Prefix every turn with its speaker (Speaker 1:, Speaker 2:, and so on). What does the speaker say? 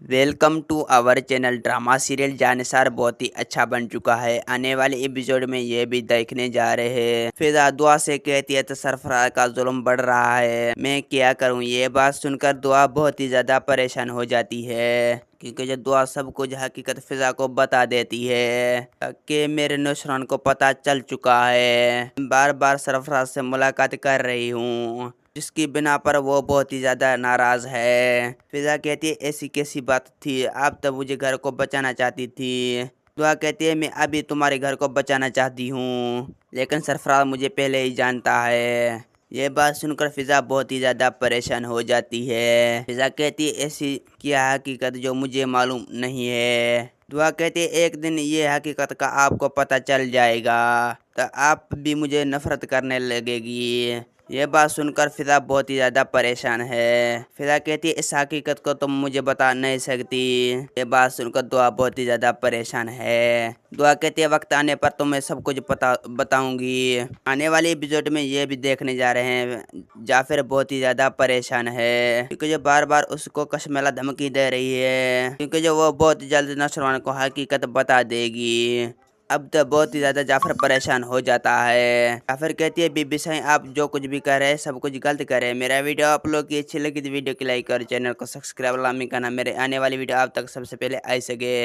Speaker 1: Welcome to our channel. Drama serial Jaansar بہت ہی اچھا بن چکا ہے۔ آنے والے ایپیسوڈ میں یہ بھی دیکھنے جا رہے ہیں۔ فضا دعا سے کہتی ہے تو سرفراز کا ظلم بڑھ رہا ہے، میں کیا کروں۔ یہ بات سن کر دعا بہت ہی زیادہ پریشان ہو جاتی ہے، کیونکہ جو دعا سب کچھ حقیقت فضا کو بتا دیتی ہے کہ میرے نوشران کو پتہ چل چکا ہے، بار بار سرفراز سے ملاقات کر رہی ہوں، جس کی بنا پر وہ بہت ہی زیادہ ناراض ہے۔ فضا کہتی ہے ایسی کیسی بات تھی، آپ تو مجھے گھر کو بچانا چاہتی تھی۔ دعا کہتی ہے میں ابھی تمہارے گھر کو بچانا چاہتی ہوں، لیکن سرفراز مجھے پہلے ہی جانتا ہے۔ یہ بات سن کر فضا بہت ہی زیادہ پریشان ہو جاتی ہے۔ فضا کہتی ہے ایسی کیا حقیقت جو مجھے معلوم نہیں ہے۔ دعا کہتی ہے ایک دن یہ حقیقت کا آپ کو پتہ چل جائے گا تو آپ بھی مجھے نفرت کرنے لگے گی۔ یہ بات سن کر فضا بہت ہی زیادہ پریشان ہے۔ فضا کہتی ہے اس حقیقت کو تم مجھے بتا نہیں سکتی۔ یہ بات سن کر دعا بہت ہی زیادہ پریشان ہے۔ دعا کہتی ہے وقت آنے پر تمہیں سب کچھ بتاؤں گی۔ آنے والی ایپیسوڈ میں یہ بھی دیکھنے جا رہے ہیں جعفر بہت ہی زیادہ پریشان ہے، کیونکہ جو بار بار اس کو کشمیلا دھمکی دے رہی ہے، کیونکہ جو وہ بہت جلد نوشروان کو حقیقت بتا دے گی۔ اب تو بہت ہی زیادہ جعفر پریشان ہو جاتا ہے۔ جعفر کہتی ہے بی بی سائیں آپ جو کچھ بھی کر رہے ہیں سب کچھ غلط کر رہے ہیں۔ میرا ویڈیو آپ لوگ کی اچھی لگی تو ویڈیو کو لائک اور چینل کو سبسکرائب لازمی کرنا، میرے آنے والی ویڈیو آپ تک سب سے پہلے آ سکے۔